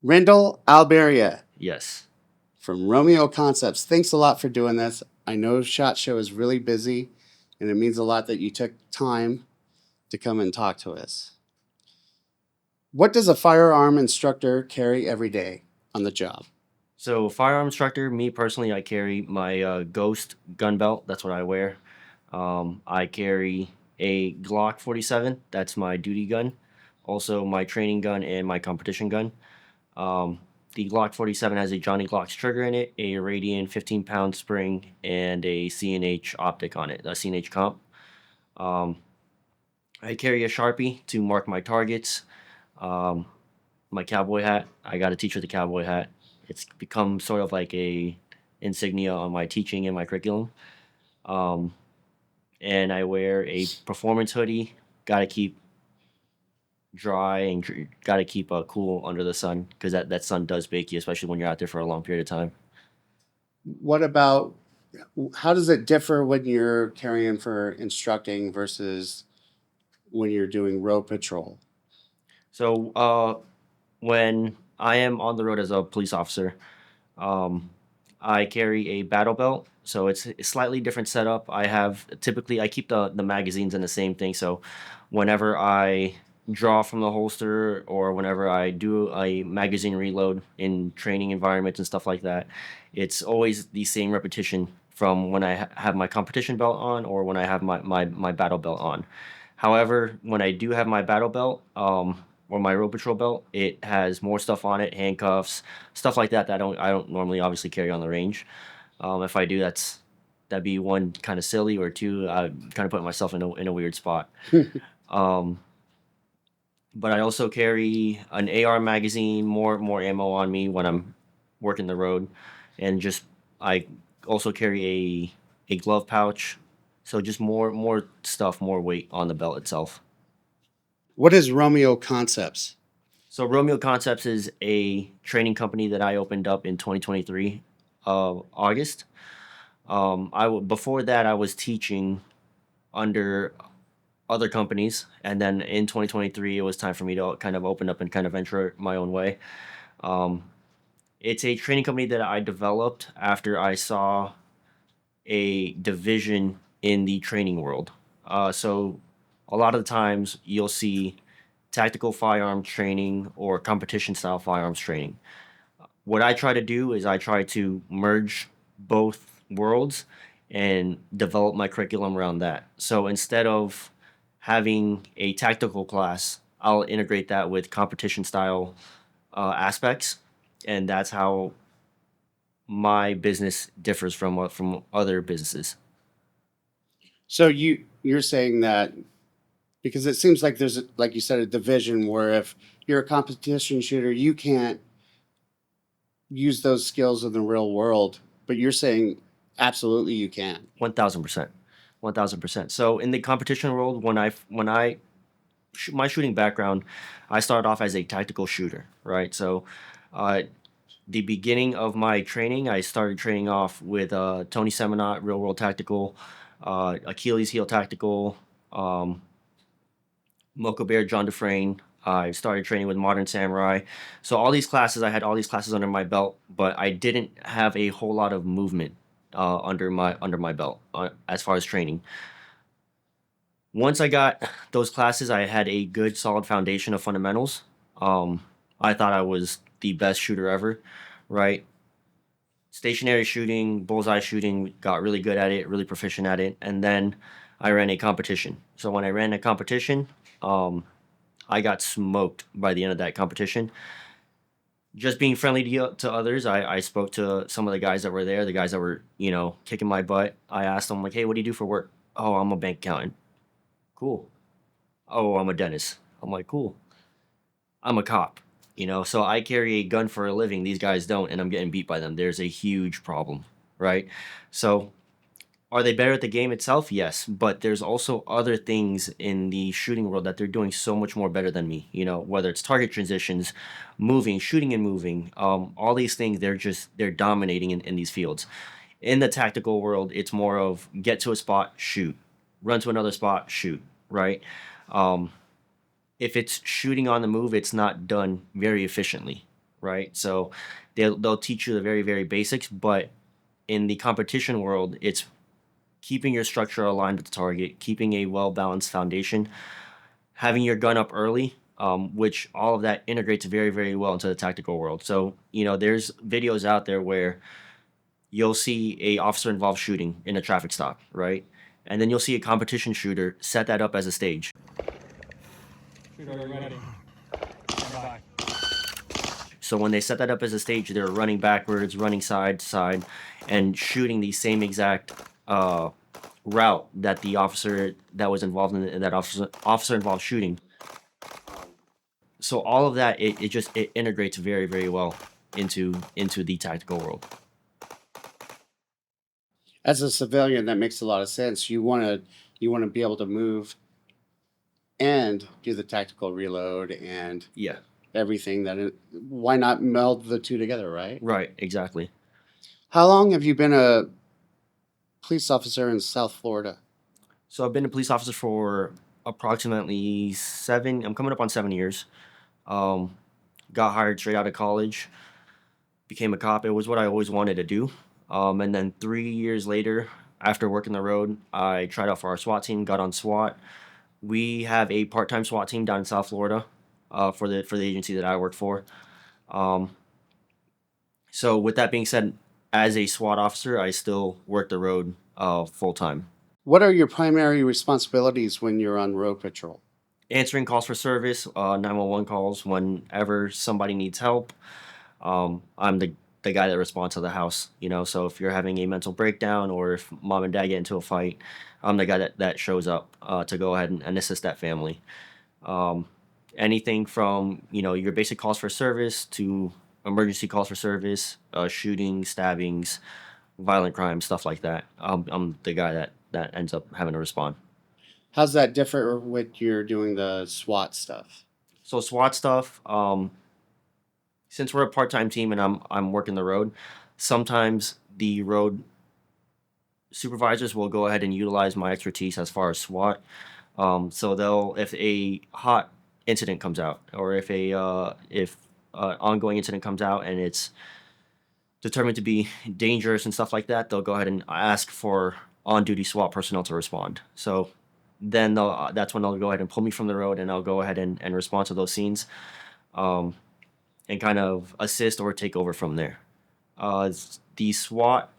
Rendell Almeria Yes. from Romeo Concepts. Thanks a lot for doing this. I know SHOT Show is really busy, and it means a lot that you took time to come and talk to us. What does a firearm instructor carry every day on the job? So, firearm instructor, me personally, I carry my Ghost gun belt. That's what I wear. I carry a Glock 47. That's my duty gun. Also, my training gun and my competition gun. Um, the Glock 47 has a Johnny Glock's trigger in it, a Radian 15-pound spring, and a CNH optic on it, a CNH comp. Um, I carry a Sharpie to mark my targets. Um, my cowboy hat. I got to teach with the cowboy hat. It's become sort of like a insignia on my teaching and my curriculum. Um, and I wear a performance hoodie. Got to keep dry and got to keep cool under the sun because that sun does bake you, especially when you're out there for a long period of time. What about how does it differ when you're carrying for instructing versus when you're doing road patrol? So when I am on the road as a police officer, Um, I carry a battle belt, so it's a slightly different setup. I keep the magazines in the same thing. So whenever I draw from the holster or whenever I do a magazine reload in training environments and stuff like that, it's always the same repetition from when I have my competition belt on or when I have my battle belt on. However, when I do have my battle belt, or my road patrol belt, it has more stuff on it, handcuffs, stuff like that that I don't normally obviously carry on the range. If I do, that'd be one kind of silly, or two, I kind of put myself in a weird spot. Um, but I also carry an AR magazine, more ammo on me when I'm working the road, and just I also carry a glove pouch, so just more stuff, more weight on the belt itself. What is Romeo Concepts? So Romeo Concepts is a training company that I opened up in 2023, August. Before that I was teaching under other companies, and then in 2023 it was time for me to kind of open up and kind of venture my own way. Um, it's a training company that I developed after I saw a division in the training world. So a lot of the times you'll see tactical firearm training or competition style firearms training. What I try to do is I try to merge both worlds and develop my curriculum around that. So instead of having a tactical class, I'll integrate that with competition style aspects, and that's how my business differs from other businesses. So you're saying that because it seems like there's like you said a division where if you're a competition shooter you can't use those skills in the real world, but you're saying absolutely you can. 1,000%, 1,000%. So in the competition world, when I my shooting background, I started off as a tactical shooter, right? So, uh, the beginning of my training, I started training off with Tony Seminot, Real World Tactical, Achilles Heel Tactical, um, Mocha Bear, John Dufresne. I started training with Modern Samurai. So all these classes, I had all these classes under my belt, but I didn't have a whole lot of movement under my belt as far as training. Once I got those classes, I had a good solid foundation of fundamentals. Um, I thought I was the best shooter ever, right? Stationary shooting, bullseye shooting, got really good at it, really proficient at it, and then I ran a competition. So when I ran a competition, um, I got smoked by the end of that competition. Just being friendly to others, I spoke to some of the guys that were there, the guys that were kicking my butt. I asked them like, "Hey, what do you do for work?" "Oh, I'm a bank accountant." "Cool." "Oh, I'm a dentist." I'm like, "Cool." "I'm a cop." So I carry a gun for a living. These guys don't, and I'm getting beat by them. There's a huge problem, right? So are they better at the game itself? Yes, but there's also other things in the shooting world that they're doing so much more better than me. Whether it's target transitions, moving, shooting and moving, all these things, they're dominating in these fields. In the tactical world, it's more of get to a spot, shoot, run to another spot, shoot, right? Um, if it's shooting on the move, it's not done very efficiently. right? So they'll teach you the very, very basics, but in the competition world, it's keeping your structure aligned with the target, keeping a well balanced foundation, having your gun up early, which all of that integrates very, very well into the tactical world. So, there's videos out there where you'll see a officer involved shooting in a traffic stop, right? And then you'll see a competition shooter set that up as a stage. Shooter, are you ready? Stand by. So when they set that up as a stage, they're running backwards, running side to side, and shooting the same exact route that the officer that was involved in that officer involved shooting. So all of that, it integrates very, very well into the tactical world. As a civilian, that makes a lot of sense. You want to be able to move and do the tactical reload and Yeah, everything why not meld the two together, right? right, exactly. How long have you been a police officer in South Florida? So I've been a police officer for approximately seven. I'm coming up on 7 years. Um, got hired straight out of college, became a cop. It was what I always wanted to do. And then 3 years later, after working the road, I tried out for our SWAT team, got on SWAT. We have a part-time SWAT team down in South Florida, for the agency that I work for. Um, so with that being said, as a SWAT officer, I still work the road full time. What are your primary responsibilities when you're on road patrol? Answering calls for service, 911 calls whenever somebody needs help. I'm the guy that responds to the house, So if you're having a mental breakdown or if mom and dad get into a fight, I'm the guy that shows up to go ahead and assist that family. Um, Anything from your basic calls for service to emergency calls for service, shooting, stabbings, violent crime, stuff like that. I'm the guy that ends up having to respond. How's that differ with you're doing the SWAT stuff? So SWAT stuff. Since we're a part-time team and I'm working the road, sometimes the road supervisors will go ahead and utilize my expertise as far as SWAT. So if a hot incident comes out, or if ongoing incident comes out and it's determined to be dangerous and stuff like that, they'll go ahead and ask for on-duty SWAT personnel to respond. So then that's when they'll go ahead and pull me from the road, and I'll go ahead and respond to those scenes, um, and kind of assist or take over from there. The SWAT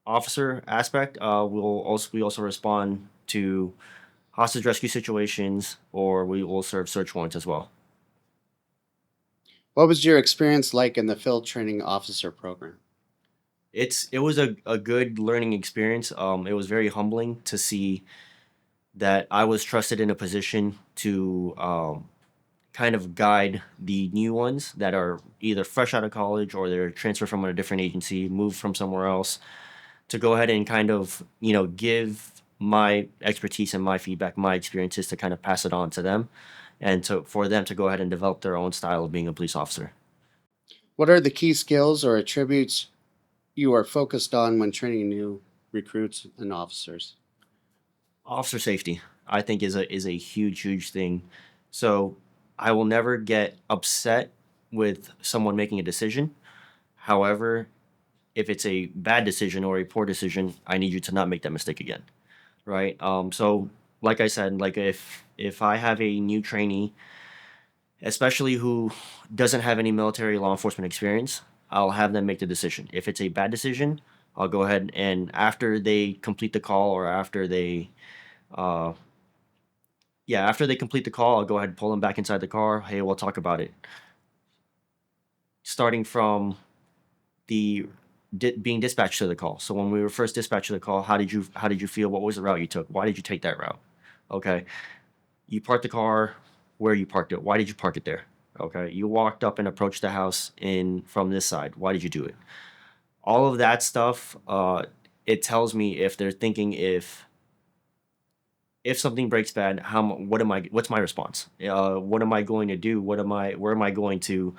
officer aspect, we also respond to hostage rescue situations, or we will serve search warrants as well. What was your experience like in the field training officer program? It was a good learning experience. It was very humbling to see that I was trusted in a position to kind of guide the new ones that are either fresh out of college or they're transferred from a different agency, moved from somewhere else, to go ahead and kind of give my expertise and my feedback, my experiences, to kind of pass it on to them, and for them to go ahead and develop their own style of being a police officer. What are the key skills or attributes you are focused on when training new recruits and officers? Officer safety, I think, is a huge, huge thing. So I will never get upset with someone making a decision. However, if it's a bad decision or a poor decision, I need you to not make that mistake again, right? So like I said, like if I have a new trainee, especially who doesn't have any military law enforcement experience, I'll have them make the decision. If it's a bad decision, I'll go ahead and after they complete the call, or uh, after they complete the call, I'll go ahead and pull them back inside the car. Hey, we'll talk about it. Starting from the being dispatched to the call. So when we were first dispatched to the call, how did you feel? What was the route you took? Why did you take that route? Okay, you parked the car where you parked it. Why did you park it there? Okay, you walked up and approached the house in from this side. Why did you do it? All of that stuff. It tells me if they're thinking, if something breaks bad, what's my response? What am I going to do? Where am I going to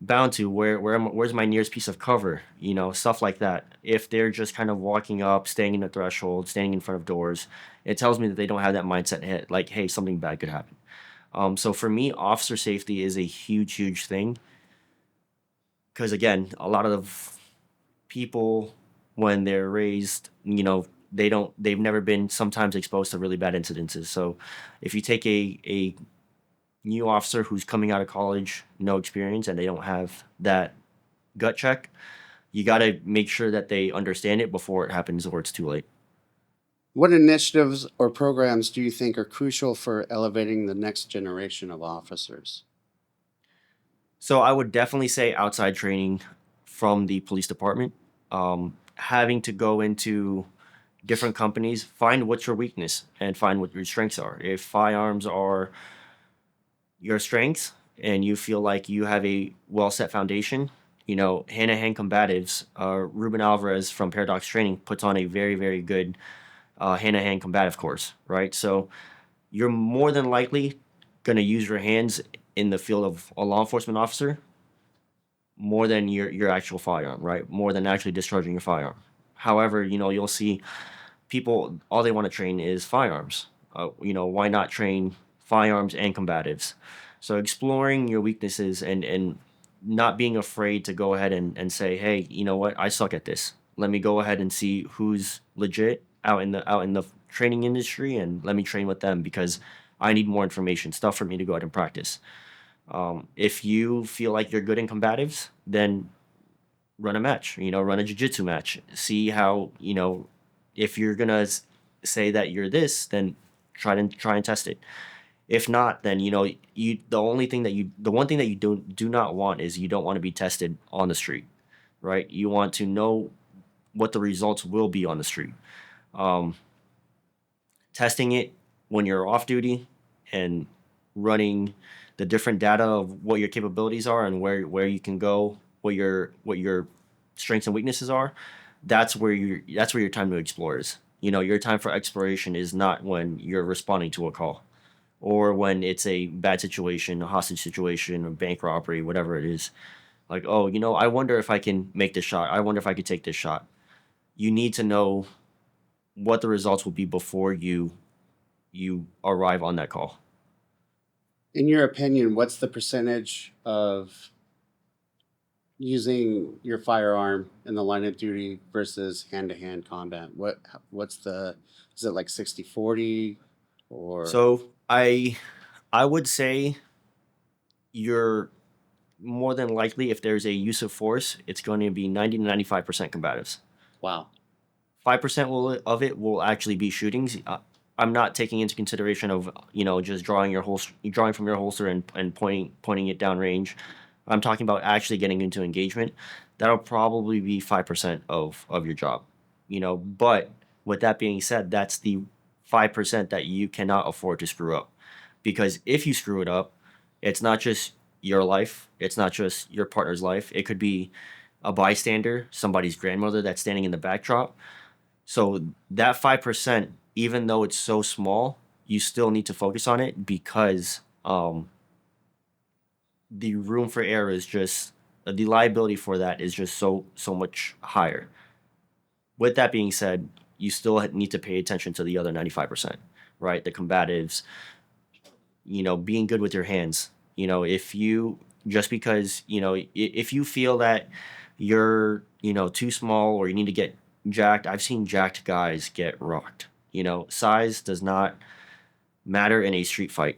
bound to? Where's my nearest piece of cover? Stuff like that. If they're just kind of walking up, staying in the threshold, standing in front of doors, it tells me that they don't have that mindset hit, like, hey, something bad could happen. So for me, officer safety is a huge, huge thing. because again, a lot of people when they're raised, they've never been sometimes exposed to really bad incidences. So if you take a new officer who's coming out of college, no experience, and they don't have that gut check, you got to make sure that they understand it before it happens or it's too late. What initiatives or programs do you think are crucial for elevating the next generation of officers? So I would definitely say outside training from the police department. Having to go into different companies, find what's your weakness and find what your strengths are. If firearms are your strengths and you feel like you have a well set foundation, hand to hand combatives, Ruben Alvarez from Paradox Training puts on a very, very good hand to hand combative course, right? So you're more than likely going to use your hands in the field of a law enforcement officer more than your actual firearm, right? More than actually discharging your firearm. However, you'll see people all they want to train is firearms. Why not train firearms and combatives? So exploring your weaknesses and not being afraid to go ahead and say, hey, you know what, I suck at this. Let me go ahead and see who's legit out in the training industry, and let me train with them because I need more information, stuff for me to go ahead and practice. If you feel like you're good in combatives, then run a match. Run a jiu-jitsu match. See how if you're gonna say that you're this, then try and test it. If not, then the one thing that you do not want is you don't want to be tested on the street, right? You want to know what the results will be on the street. Um, Testing it when you're off duty and running the different data of what your capabilities are and where you can go, what your strengths and weaknesses are. That's where your time to explore is. Your time for exploration is not when you're responding to a call or when it's a bad situation, a hostage situation, a bank robbery, whatever it is. Like, oh, I wonder if I can make this shot. I wonder if I could take this shot. You need to know what the results will be before you arrive on that call. In your opinion, what's the percentage of using your firearm in the line of duty versus hand-to-hand combat? What's the is it like 60-40 or So I would say you're more than likely, if there's a use of force, it's going to be 90 to 95% combatives. wow. 5% of it will actually be shootings. I'm not taking into consideration of just drawing from your holster and pointing it down range. I'm talking about actually getting into engagement. That'll probably be 5% of your job. But with that being said, that's the 5% that you cannot afford to screw up, because if you screw it up, it's not just your life. It's not just your partner's life. It could be a bystander, somebody's grandmother that's standing in the backdrop. So that 5%, even though it's so small, you still need to focus on it because the room for error is just the liability for that is just so much higher. With that being said, you still need to pay attention to the other 95%, right? The combatives, being good with your hands. If you just because if you feel that you're too small or you need to get jacked, I've seen jacked guys get rocked. Size does not matter in a street fight.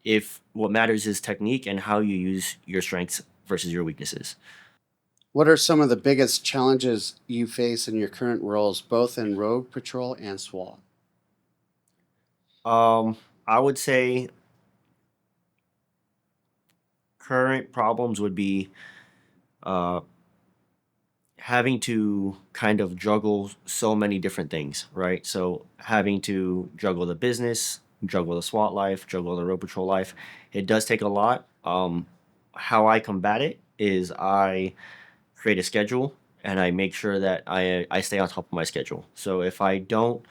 If what matters is technique and how you use your strengths versus your weaknesses. What are some of the biggest challenges you face in your current roles, both in road patrol and SWAT? I would say current problems would be uh, having to kind of juggle so many different things, right? So having to juggle the business, juggle the SWAT life, juggle the road patrol life. It does take a lot. How I combat it is I create a schedule and I make sure that I stay on top of my schedule. So if I don't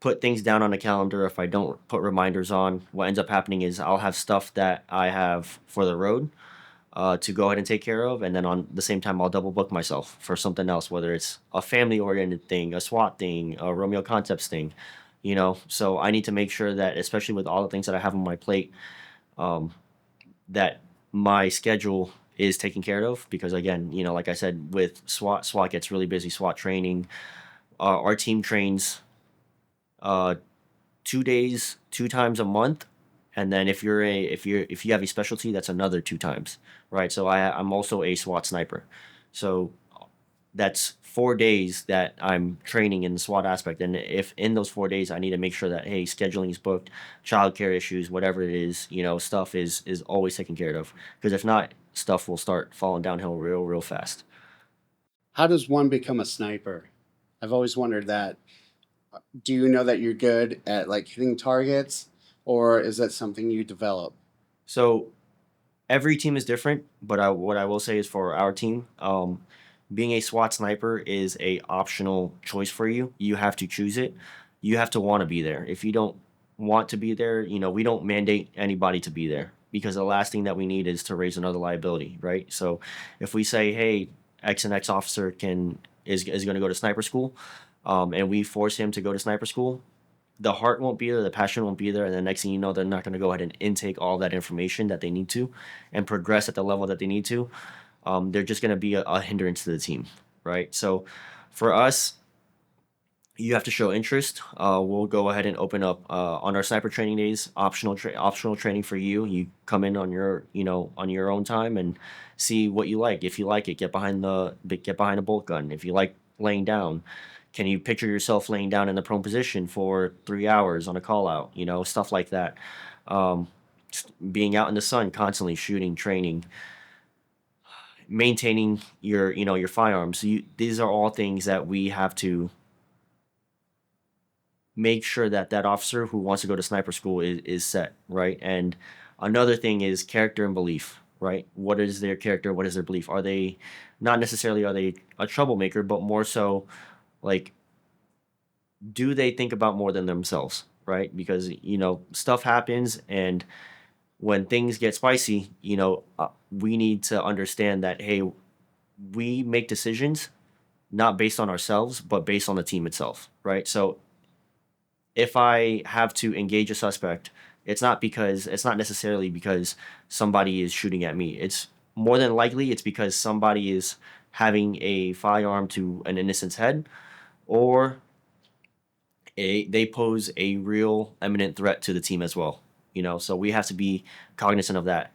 put things down on a calendar, if I don't put reminders on, what ends up happening is I'll have stuff that I have for the road to go ahead and take care of, and then on the same time I'll double book myself for something else, whether it's a family oriented thing, a SWAT thing, a Romeo concepts thing. So I need to make sure that, especially with all the things that I have on my plate, that my schedule is taken care of, because again, like I said, with SWAT gets really busy. SWAT training, our team trains uh, 2 days, 2 times a month, and then if you have a specialty, that's another 2 times, right? So I'm also a SWAT sniper, so that's 4 days that I'm training in the SWAT aspect. And if in those 4 days I need to make sure that, hey, scheduling is booked, childcare issues, whatever it is, stuff is always taken care of. Because if not, stuff will start falling downhill real fast. How does one become a sniper? I've always wondered that. Do you know that you're good at like hitting targets, or is that something you develop? So every team is different, but what I will say is for our team, being a SWAT sniper is a optional choice for you. You have to choose it. You have to want to be there. If you don't want to be there, we don't mandate anybody to be there, because the last thing that we need is to raise another liability, right? So if we say, hey, X and X officer is going to go to sniper school, and we force him to go to sniper school, the heart won't be there, the passion won't be there, and the next thing you know, they're not going to go ahead and intake all that information that they need to, and progress at the level that they need to. They're just going to be a hindrance to the team, right? So, for us, you have to show interest. We'll go ahead and open up on our sniper training days, optional training for you. You come in on your own time and see what you like. If you like it, get behind a bolt gun. If you like laying down, can you picture yourself laying down in the prone position for 3 hours on a call out? Stuff like that. Um, Being out in the sun, constantly shooting, training, maintaining your firearms. These are all things that we have to make sure that officer who wants to go to sniper school is set, right? And another thing is character and belief, right? What is their character? What is their belief? Are they not necessarily are they a troublemaker, but more so like, do they think about more than themselves, right? Because stuff happens, and when things get spicy, we need to understand that, hey, we make decisions not based on ourselves, but based on the team itself, right? So if I have to engage a suspect, it's not necessarily because somebody is shooting at me. It's more than likely it's because somebody is having a firearm to an innocent's head, or they pose a real imminent threat to the team as well. So we have to be cognizant of that.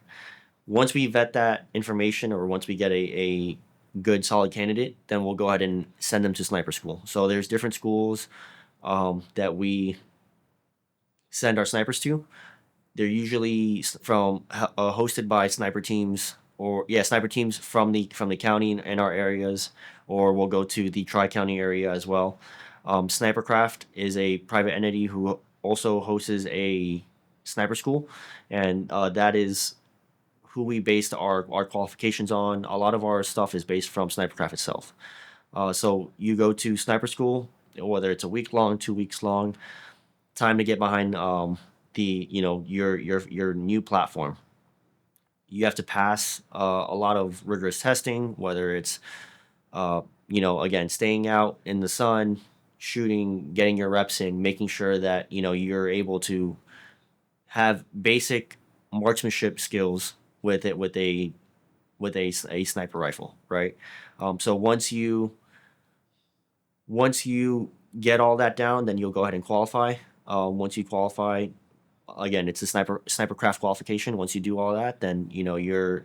Once we vet that information, or once we get a good solid candidate, then we'll go ahead and send them to sniper school. So there's different schools that we send our snipers to. They're usually hosted by sniper teams, or yeah, sniper teams from the county in our areas, or we'll go to the tri-county area as well. Snipercraft is a private entity who also hosts a sniper school, and that is who we based our qualifications on. A lot of our stuff is based from Snipercraft itself. So you go to sniper school, whether it's a week long, 2 weeks long, time to get behind the your new platform. You have to pass a lot of rigorous testing, whether it's again, staying out in the sun, shooting, getting your reps in, making sure that you're able to have basic marksmanship skills with a sniper rifle, right? So once you get all that down, then you'll go ahead and qualify. Once you qualify, again, it's a snipercraft qualification. Once you do all that, then you're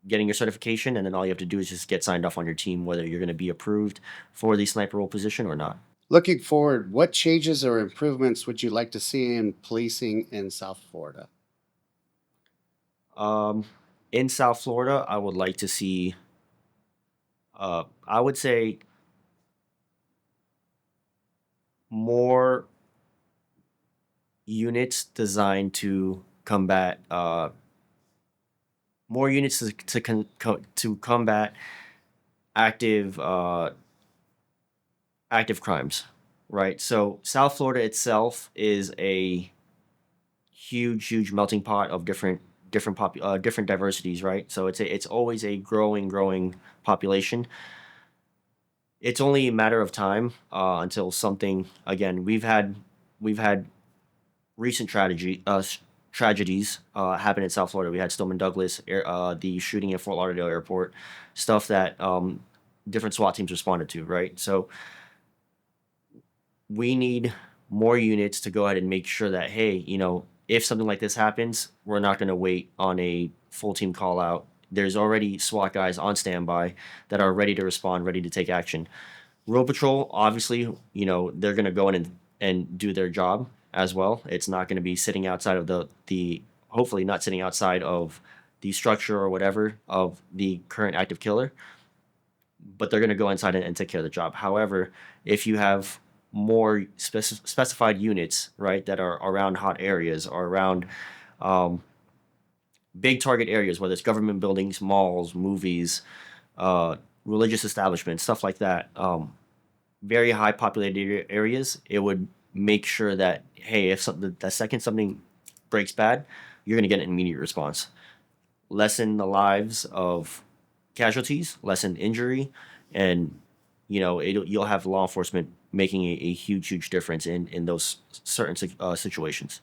getting your certification, and then all you have to do is just get signed off on your team, whether you're going to be approved for the sniper role position or not. Looking forward, what changes or improvements would you like to see in policing in South Florida? Um, in South Florida, I would like to see, I would say, more units designed to combat, more units to combat active active crimes, right? So South Florida itself is a huge melting pot of different diversities, right? So it's always a growing population. It's only a matter of time until something, again, we've had recent tragedies happened in South Florida. We had Stoneman Douglas, the shooting at Fort Lauderdale Airport, stuff that different SWAT teams responded to, right? So we need more units to go ahead and make sure that, hey, if something like this happens, we're not going to wait on a full team call out. There's already SWAT guys on standby that are ready to respond, ready to take action. Road Patrol, obviously, they're going to go in and do their job as well. It's not going to be sitting outside of the hopefully not sitting outside of the structure or whatever of the current active killer, but they're going to go inside and take care of the job. However, if you have more specified units, right, that are around hot areas or around um, big target areas, whether it's government buildings, malls, movies, uh, religious establishments, stuff like that, very high populated areas, it would make sure that, hey, if something the second something breaks bad, you're going to get an immediate response, lessen the lives of casualties, lessen injury, and you'll have law enforcement making a huge difference in those certain situations.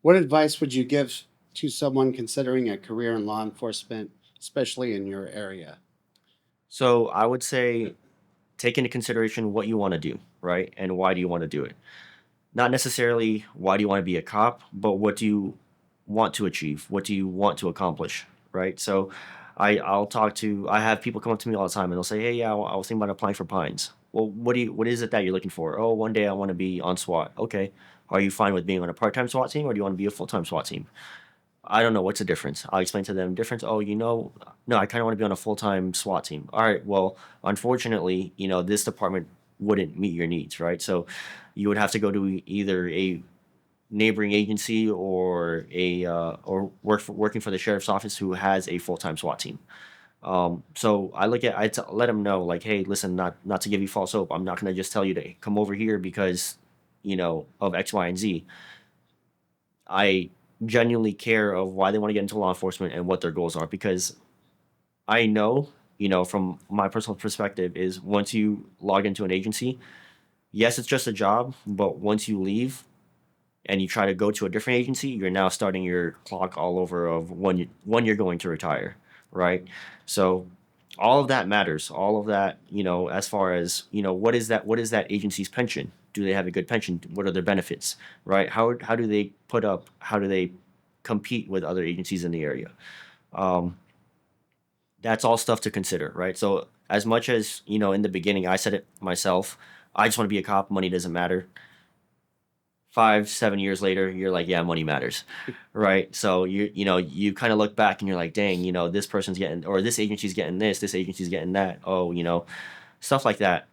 What advice would you give to someone considering a career in law enforcement, especially in your area? So I would say take into consideration what you want to do, right, and why do you want to do it. Not necessarily why do you want to be a cop, but what do you want to achieve? What do you want to accomplish? Right. So I have people come up to me all the time and they'll say, hey, yeah, I was thinking about applying for Pines. Well, what is it that you're looking for? Oh, one day I want to be on SWAT. Okay. Are you fine with being on a part-time SWAT team or do you want to be a full-time SWAT team? I don't know what's the difference. I'll explain to them difference. Oh, no, I kind of want to be on a full-time SWAT team. All right. Well, unfortunately, this department wouldn't meet your needs, right? So you would have to go to either a neighboring agency or working for the sheriff's office who has a full-time SWAT team. So let them know like, hey, listen, not to give you false hope. I'm not going to just tell you to come over here because, of X, Y, and Z. I genuinely care of why they want to get into law enforcement and what their goals are because I know, from my personal perspective is once you log into an agency, yes, it's just a job, but once you leave and you try to go to a different agency, you're now starting your clock all over of when you're going to retire, right? So all of that matters. All of that, as far as what is that agency's pension? Do they have a good pension? What are their benefits, right? How do they put up? How do they compete with other agencies in the area? Um, that's all stuff to consider, right? So as much as in the beginning, I said it myself. I just want to be a cop. Money doesn't matter. 5, 7 years later, you're like, yeah, money matters, right? So you kind of look back and you're like, dang, this person's getting or this agency's getting this agency's getting that. Oh, stuff like that.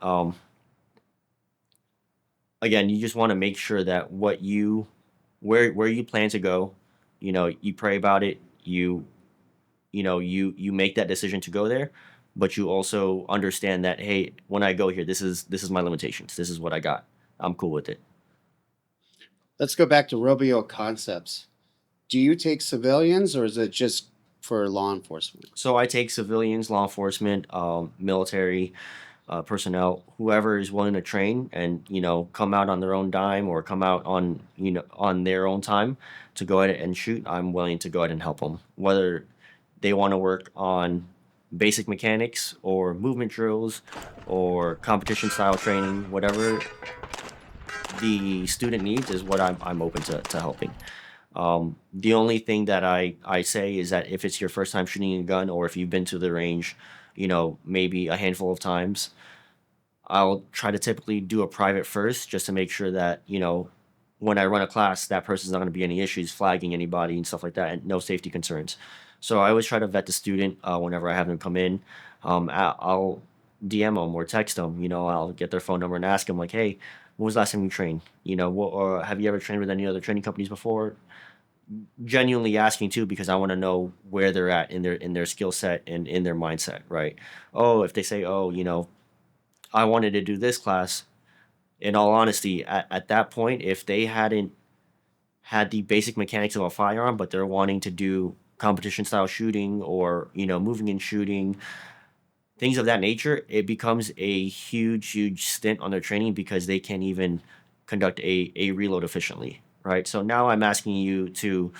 Again, you just want to make sure that where you plan to go, you pray about it. You make that decision to go there, but you also understand that, hey, when I go here, this is my limitations. This is what I got. I'm cool with it. Let's go back to Romeo concepts. Do you take civilians or is it just for law enforcement? So I take civilians, law enforcement, military personnel, whoever is willing to train and come out on their own dime or come out on their own time to go ahead and shoot. I'm willing to go ahead and help them, whether they want to work on basic mechanics or movement drills or competition style training, whatever the student needs is what I'm open to helping. The only thing that I say is that if it's your first time shooting a gun or if you've been to the range, maybe a handful of times, I'll try to typically do a private first just to make sure that, when I run a class, that person's not going to be any issues flagging anybody and stuff like that and no safety concerns. So I always try to vet the student whenever I have them come in. I'll DM them or text them, I'll get their phone number and ask them like, hey, when was the last time you trained? Or have you ever trained with any other training companies before? Genuinely asking too because I want to know where they're at in their skill set and in their mindset, right? Oh, if they say, oh, I wanted to do this class, in all honesty, at that point, if they hadn't had the basic mechanics of a firearm, but they're wanting to do competition style shooting or moving and shooting, things of that nature, it becomes a huge stint on their training because they can't even conduct a reload efficiently, right? So now I'm asking you to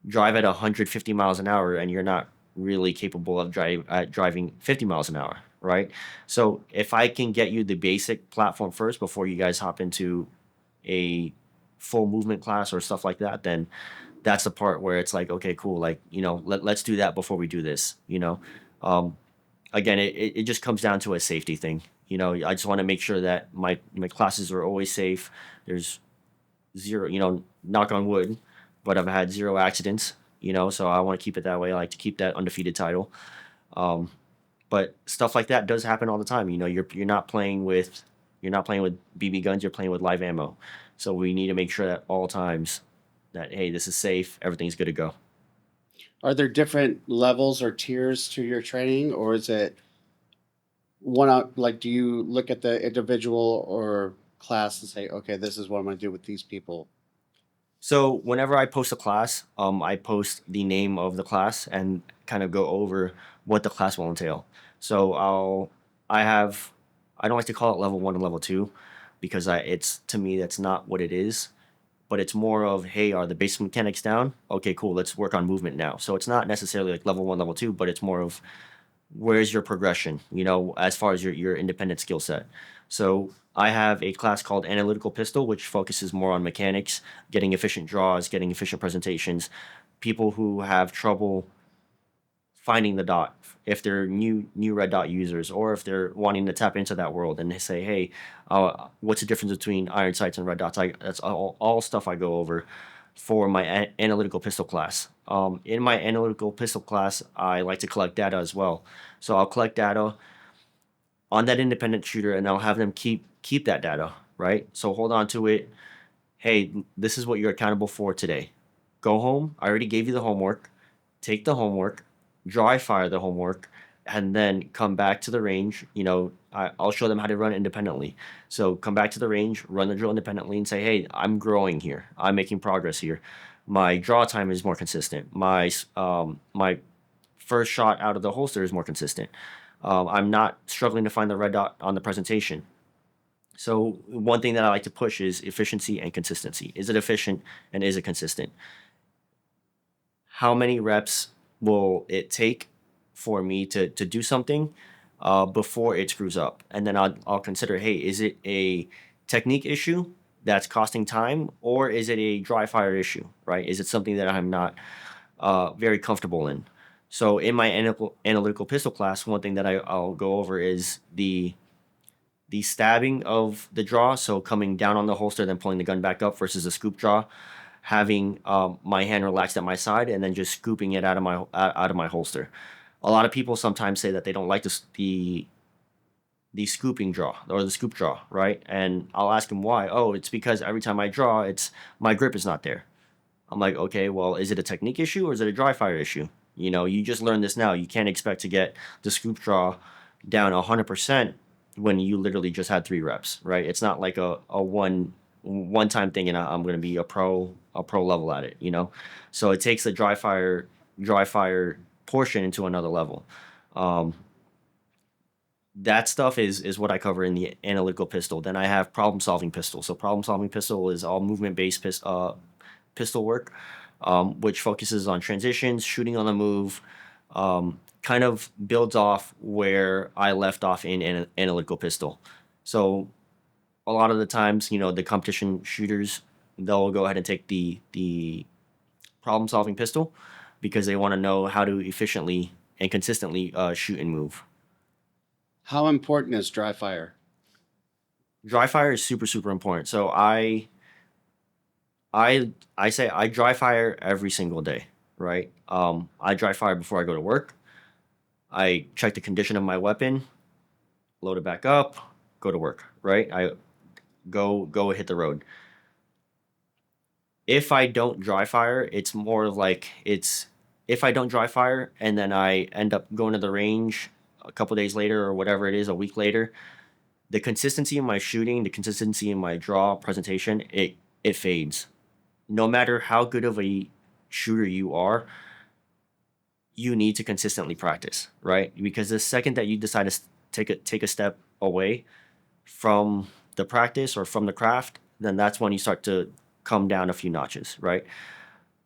drive at 150 miles an hour, and you're not really capable of driving 50 miles an hour, right? So if I can get you the basic platform first before you guys hop into a full movement class or stuff like that, then that's the part where it's like, okay, cool, like, let's do that before we do this, um, again, it just comes down to a safety thing. I just want to make sure that my classes are always safe. There's zero, knock on wood, but I've had zero accidents, so I want to keep it that way. I like to keep that undefeated title. Um, but stuff like that does happen all the time. You're not playing with BB guns. You're playing with live ammo. So we need to make sure at all times that, hey, this is safe. Everything's good to go. Are there different levels or tiers to your training, or is it one out? Like, do you look at the individual or class and say, okay, this is what I'm going to do with these people? So whenever I post a class, I post the name of the class and kind of go over what the class will entail. So I have, I don't like to call it level one and level two, because it's, to me, that's not what it is. But it's more of, hey, are the basic mechanics down? Okay, cool. Let's work on movement now. So it's not necessarily like level one, level two, but it's more of, where's your progression, as far as your independent skill set. So I have a class called Analytical Pistol, which focuses more on mechanics, getting efficient draws, getting efficient presentations. People who have trouble finding the dot, if they're new red dot users, or if they're wanting to tap into that world, and they say, hey, what's the difference between iron sights and red dots? That's all stuff I go over for my analytical pistol class. In my analytical pistol class, I like to collect data as well. So I'll collect data on that independent shooter, and I'll have them keep that data, right? So hold on to it. Hey, this is what you're accountable for today. Go home. I already gave you the homework. Take the homework, dry fire the homework, and then come back to the range. I'll show them how to run independently. So come back to the range, run the drill independently, and say, hey, I'm growing here. I'm making progress here. My draw time is more consistent. My first shot out of the holster is more consistent. I'm not struggling to find the red dot on the presentation. So one thing that I like to push is efficiency and consistency. Is it efficient and is it consistent? How many reps will it take for me to do something before it screws up? And then I'll consider, hey, is it a technique issue that's costing time, or is it a dry fire issue, right? Is it something that I'm not very comfortable in? So in my analytical pistol class, one thing that I'll go over is the stabbing of the draw, so coming down on the holster, then pulling the gun back up versus a scoop draw, having my hand relaxed at my side, and then just scooping it out of my holster. A lot of people sometimes say that they don't like the scooping draw or the scoop draw, right? And I'll ask them why. Oh, it's because every time I draw, it's my grip is not there. I'm like, okay, well, is it a technique issue or is it a dry fire issue? You just learned this now. You can't expect to get the scoop draw down 100% when you literally just had 3 reps, right? It's not like a one time thing, and I'm going to be a pro level at it. So it takes the dry fire portion into another level. Um, that stuff is what I cover in the analytical pistol. Then I have problem solving pistol. So problem solving pistol is all movement based pistol work, which focuses on transitions, shooting on the move, kind of builds off where I left off in an analytical pistol. So a lot of the times, the competition shooters, they'll go ahead and take the problem solving pistol because they want to know how to efficiently and consistently shoot and move. How important is dry fire? Dry fire is super, super important. So I say I dry fire every single day, right? I dry fire before I go to work. I check the condition of my weapon, load it back up, go to work, right? I go hit the road. If I don't dry fire, it's more of like if I don't dry fire and then I end up going to the range a couple days later or whatever it is, a week later, the consistency in my shooting, the consistency in my draw presentation, it fades. No matter how good of a shooter you are, you need to consistently practice, right? Because the second that you decide to take a step away from the practice or from the craft, then that's when you start to come down a few notches, right?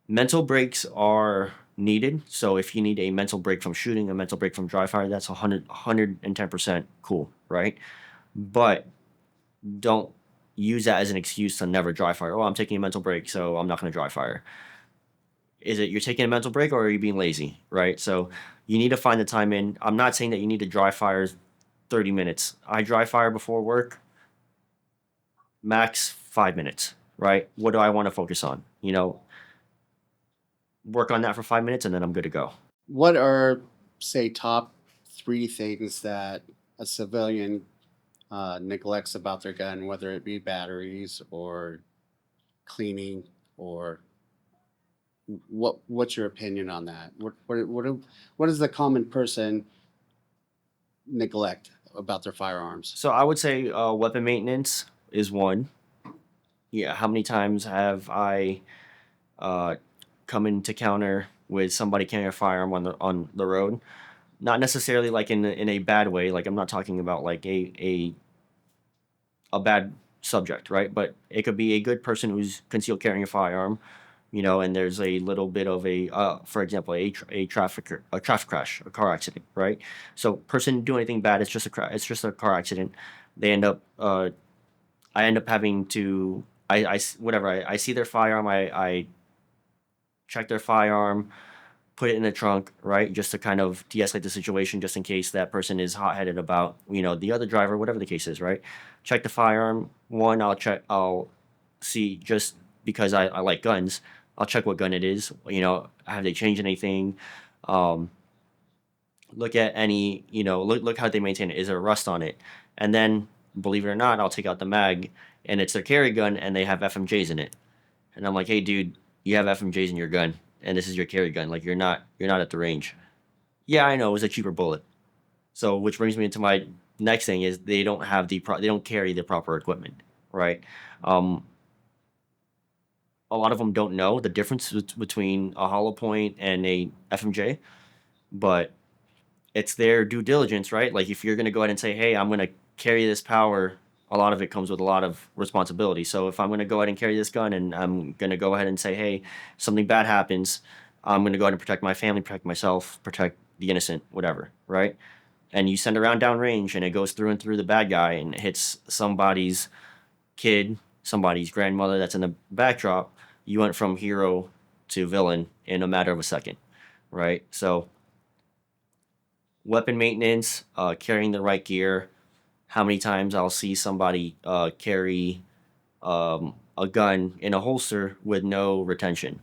Mental breaks are needed. So if you need a mental break from shooting, a mental break from dry fire, that's 110% cool, right? But don't use that as an excuse to never dry fire. Oh, I'm taking a mental break, so I'm not going to dry fire. Is it you're taking a mental break, or are you being lazy, right? So you need to find the time in. I'm not saying that you need to dry fire 30 minutes. I dry fire before work, max 5 minutes, right? What do I want to focus on? Work on that for 5 minutes, and then I'm good to go. What are, say, top three things that a civilian neglects about their gun, whether it be batteries or cleaning, or what's your opinion on that? What does the common person neglect about their firearms? So I would say weapon maintenance is one. Yeah, how many times have I uh, come into counter with somebody carrying a firearm on the road? Not necessarily like in a bad way. Like I'm not talking about like a bad subject, right? But it could be a good person who's concealed carrying a firearm, and there's a little bit of for example, a traffic crash, a car accident, right? So person didn't do anything bad. It's just it's just a car accident. They end up, I end up having to, whatever. I see their firearm. I check their firearm, put it in the trunk, right? Just to kind of de-escalate the situation, just in case that person is hot-headed about, the other driver, whatever the case is, right? Check the firearm. One, I'll see, just because I like guns, I'll check what gun it is. Have they changed anything? Um, look at any, look how they maintain it. Is there rust on it? And then, believe it or not, I'll take out the mag, and it's their carry gun, and they have FMJs in it. And I'm like, hey, dude, you have FMJs in your gun, and this is your carry gun. Like you're not at the range. Yeah, I know, it was a cheaper bullet. So, which brings me into my next thing is they don't have they don't carry the proper equipment, right? Um, a lot of them don't know the difference between a hollow point and a FMJ, but it's their due diligence, right? Like if you're going to go ahead and say, hey, I'm going to carry this power, a lot of it comes with a lot of responsibility. So if I'm going to go ahead and carry this gun and I'm going to go ahead and say, hey, something bad happens, I'm going to go ahead and protect my family, protect myself, protect the innocent, whatever, right? And you send around downrange and it goes through and through the bad guy and hits somebody's kid, somebody's grandmother that's in the backdrop, you went from hero to villain in a matter of a second, right? So weapon maintenance, carrying the right gear. How many times I'll see somebody carry a gun in a holster with no retention,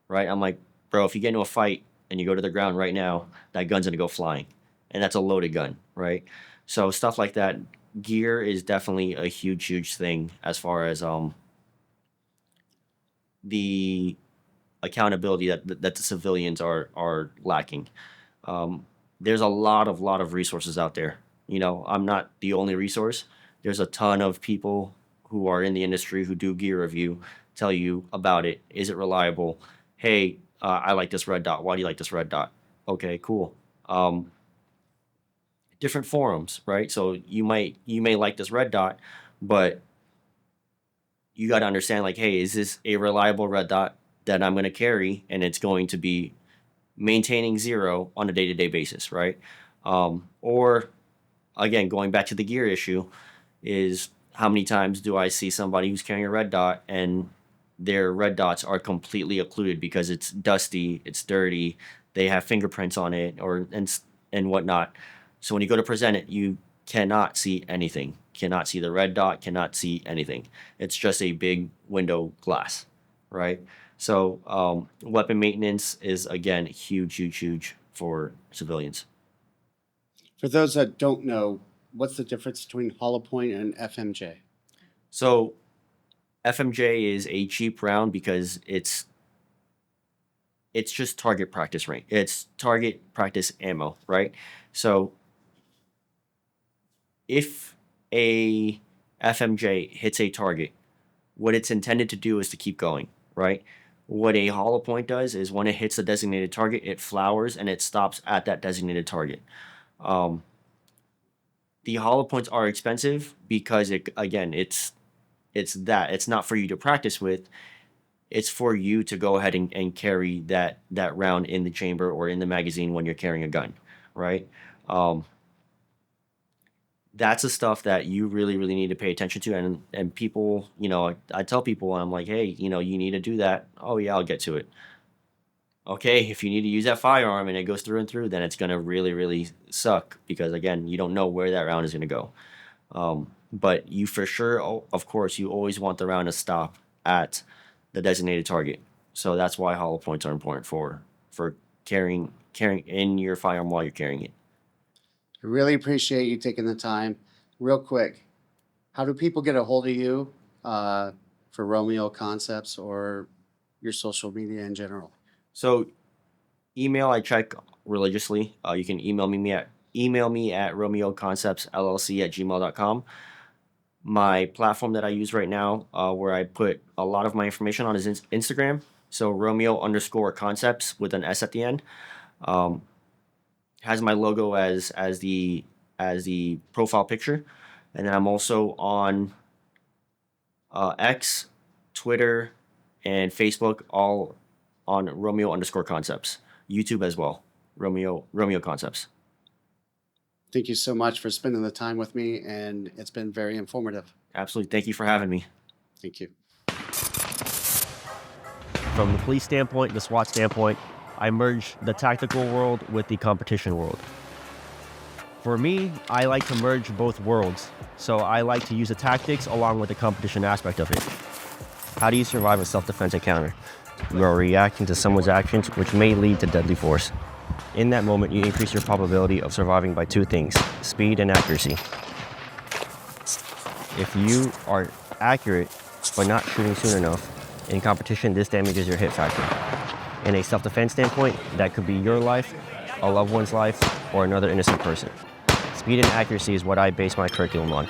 right? I'm like, bro, if you get into a fight and you go to the ground right now, that gun's gonna go flying, and that's a loaded gun, right? So stuff like that. Gear is definitely a huge thing as far as the accountability that the civilians are lacking. Um, there's a lot of resources out there. I'm not the only resource. There's a ton of people who are in the industry who do gear review, tell you about it. Is it reliable? Hey, I like this red dot. Why do you like this red dot? Okay, cool. Um, different forums, right? So you may like this red dot, but you got to understand, like, hey, is this a reliable red dot that I'm going to carry, and it's going to be maintaining zero on a day-to-day basis, right? Or again, going back to the gear issue, is how many times do I see somebody who's carrying a red dot and their red dots are completely occluded because it's dusty, it's dirty, they have fingerprints on it, and whatnot. So when you go to present it, you cannot see anything. Cannot see the red dot. Cannot see anything. It's just a big window glass, right? So weapon maintenance is again huge for civilians. For those that don't know, what's the difference between hollow point and FMJ? So FMJ is a cheap round because it's just target practice range. It's target practice ammo, right? So if a FMJ hits a target, what it's intended to do is to keep going, right? What a hollow point does is when it hits the designated target, it flowers and it stops at that designated target. Um, the hollow points are expensive because it's not for you to practice with. it's for you to go ahead and carry that round in the chamber or in the magazine when you're carrying a gun, right? That's the stuff that you really, really need to pay attention to. And people, I tell people, I'm like, hey, you need to do that. Oh yeah, I'll get to it. Okay, if you need to use that firearm and it goes through and through, then it's gonna really, really suck because again, you don't know where that round is gonna go. But you for sure, of course, you always want the round to stop at the designated target. So that's why hollow points are important for carrying in your firearm while you're carrying it. I really appreciate you taking the time. Real quick, how do people get a hold of you for Romeo Concepts or your social media in general? So email I check religiously. You can email me at romeoconceptsllc@gmail.com. My platform that I use right now, where I put a lot of my information on, is Instagram. So Romeo_concepts with an S at the end. Has my logo as the profile picture, and then I'm also on X, Twitter, and Facebook, all on Romeo_concepts. YouTube as well, Romeo Concepts. Thank you so much for spending the time with me, and it's been very informative. Absolutely, thank you for having me. Thank you. From the police standpoint, the SWAT standpoint, I merge the tactical world with the competition world. For me, I like to merge both worlds, so I like to use the tactics along with the competition aspect of it. How do you survive a self-defense encounter? You are reacting to someone's actions, which may lead to deadly force. In that moment, you increase your probability of surviving by two things: speed and accuracy. If you are accurate but not shooting soon enough, in competition, this damages your hit factor. In a self-defense standpoint, that could be your life, a loved one's life, or another innocent person. Speed and accuracy is what I base my curriculum on.